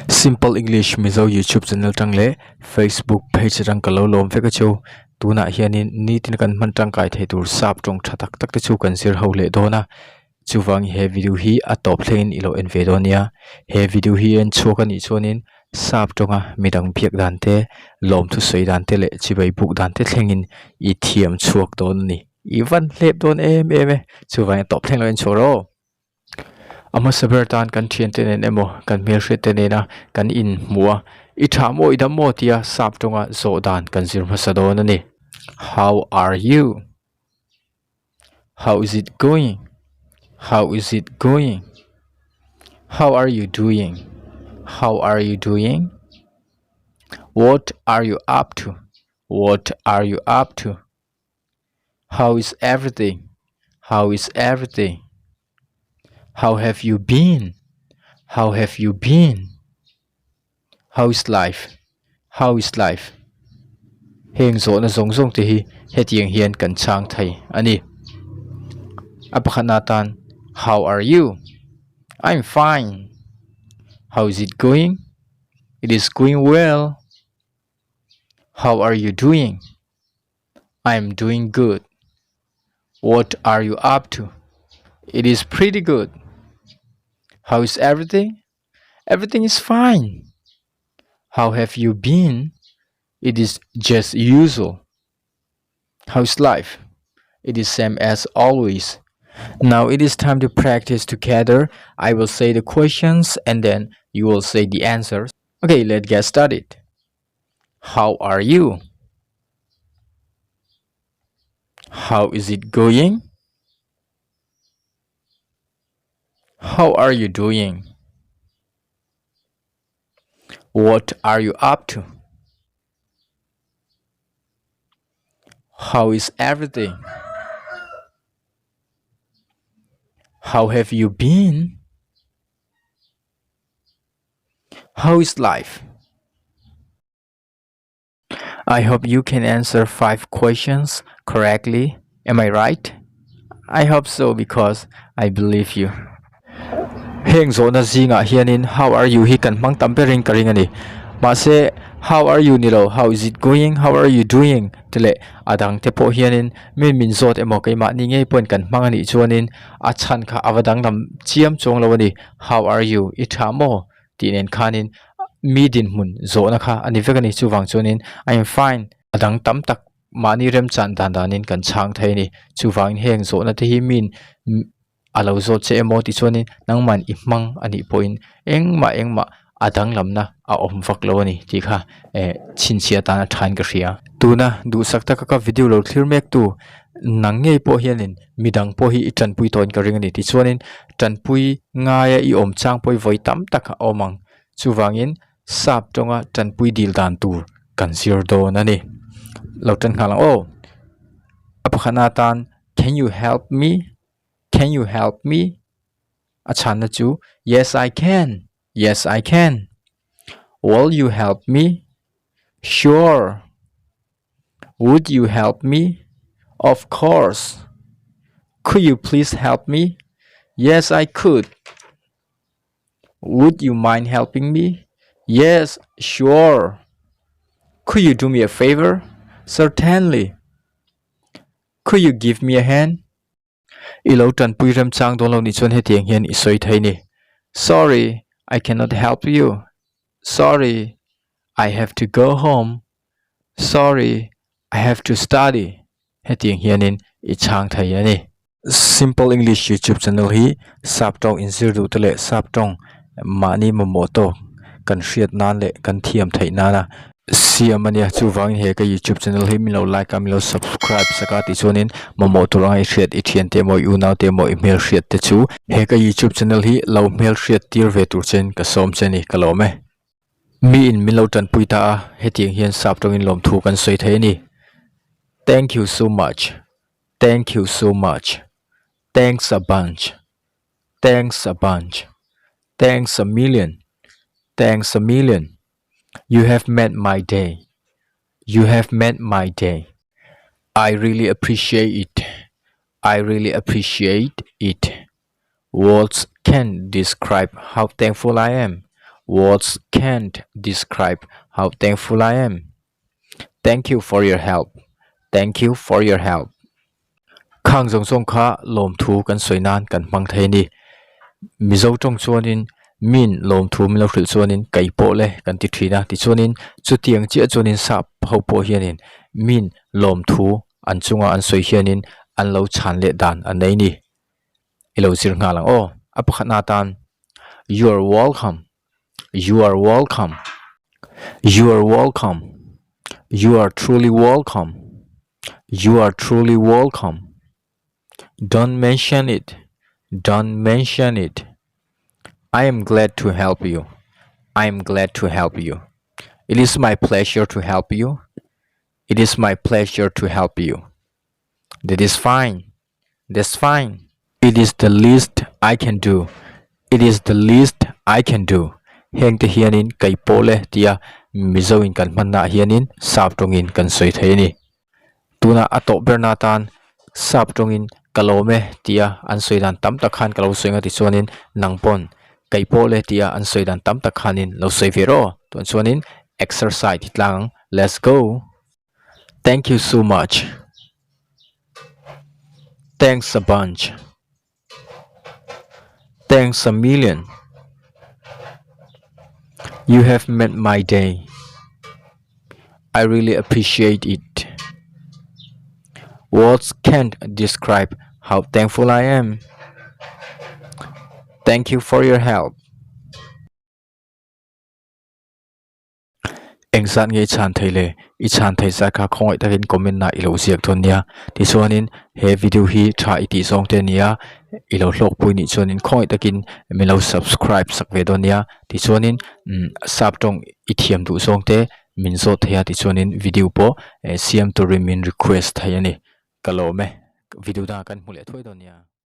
Simple English mizo YouTube channel tangle Facebook page rang kalo lom feka chu tuna hianin nitin kan man tang kai thei tur sap tong thatak tak te chu kan sir hole dona chuwang he video hi atop thlein ilo en vedonia he video hi en chukan I chuanin sap tonga midang phiak dan te lom thu sei dan te le chibai buk dan te thlengin I thiam chuak don ni even lep don em chuwang top thleng lo en choro ama sabertan kan thian te nen emo kan mel hret te nena kan in mua I thamo idam mo tia sap tonga zo dan kan zir masadon ani. How are you? How is it going? How is it going? How are you doing? How are you doing? What are you up to? What are you up to? How is everything? How is everything? How have you been? How have you been? How is life? How is life? Heng zo na zong zong te hi hetiang hian kan chang thai ani. Apakhanatan, how are you? I'm fine. How is it going? It is going well. How are you doing? I'm doing good. What are you up to? It is pretty good. How is everything? Everything is fine. How have you been? It is just usual. How's life? It is same as always. Now it is time to practice together. I will say the questions and then you will say the answers. Okay, let's get started. How are you? How is it going? How are you doing? What are you up to? How is everything? How have you been? How is life? I hope you can answer 5 questions correctly. Am I right? I hope so because I believe you. Heng zo na zinga hianin how are you hi kan mang tampering karing ani. Mase how are you nilo? How is it going? How are you doing? Tele adang te po hianin min zot emo kai ma ni ngei pon kan mang ani chuanin a chan kha awadang lam chiam chong lo ani. How are you? I thamo tinen khanin mi din mun zo na kha ani vekani chuwang chuanin I am fine adang tam tak mani rem chan dan danin kan chang thai ni chuwang heng zo na te hi min alo zo che emo ti chuanin nangman I mang ani point engma adang lamna a om vak lo ani ti kha chinchia ta na than ka ria tuna du sakta ka video lo clear mek tu nangei po hianin midang po hi itan pui ton ka ring ani ti chuanin tan pui nga ya I om chang poi voi tam tak omang chuwangin sap tonga tan pui dil dan tur kan sir do na ni lo tan khalang o apakhanatan can you help me? Can you help me? Achana chu yes I can. Yes I can. Will you help me? Sure. Would you help me? Of course. Could you please help me? Yes I could. Would you mind helping me? Yes, sure. Could you do me a favor? Certainly. Could you give me a hand? Ilo tan pui ram chang don lo ni chon he tiang hian isoi thai ni. Sorry, I cannot help you. Sorry, I have to go home. Sorry, I have to study. He tiang hianin I chang thai ani. Simple English YouTube channel hi sap tong in zir du tele sap tong mani momoto kan hriat nan le kan thiam thai nana siamania chuwang he ka YouTube channel hi milo like ka milo subscribe saka ti chuanin momoto rai hriat I thian te mo u naw te mo email hriat te chu he ka YouTube channel hi lo mail hriat tir ve tur chen ka som cheni kalome mi in milo tan puita he tiang hian sap tong in lom thu kan soi thai ni. Thank you so much. Thank you so much. Thanks a bunch. Thanks a bunch. Thanks a million. Thanks a million. You have made my day. You have made my day. I really appreciate it. I really appreciate it. Words can't describe how thankful I am. Words can't describe how thankful I am. Thank you for your help. Thank you for your help. Khang zong zong kha lom thu kan soinan kan mang thei ni. Mizo tong chuanin min lom thu mi lo hril chuanin kai po le kan ti thina ti chuanin chu tiang chi chuanin sap ho po hianin min lom thu an chunga an soi hianin an lo chan le dan an nei ni. Ilo zir nga lang o apakhat na tan. You are welcome. You are welcome. You are welcome. You are truly welcome. You are truly welcome. Don't mention it. Don't mention it. I am glad to help you. I am glad to help you. It is my pleasure to help you. It is my pleasure to help you. That is fine. That's fine. It is the least I can do. It is the least I can do. Heng te hianin kai pole tia mizo in kan manna hianin sap tongin kan soi theini. Tuna ato bernatan sap tongin kalome tia an soi dan tam takhan kalo soinga ti chuanin nangpon kai pole tia an soi dan tam takhanin lo soi vero ton chuanin exercise hitlang. Let's go. Thank you so much. Thanks a bunch. Thanks a million. You have made my day. I really appreciate it. Words can't describe how thankful I am. Thank you for your help. Engzat nge chan theile I chan thei sa kha khoi takin comment na ilo siak thon nia ti chuanin he video hi tha iti song te nia ilo hlok pui ni chuanin khoi takin melo subscribe sak ve don nia ti chuanin sap tong I thiam du song te min zo thea ti chuanin video po siam to remain request thai ani kalome video da kan hmule thoi don nia.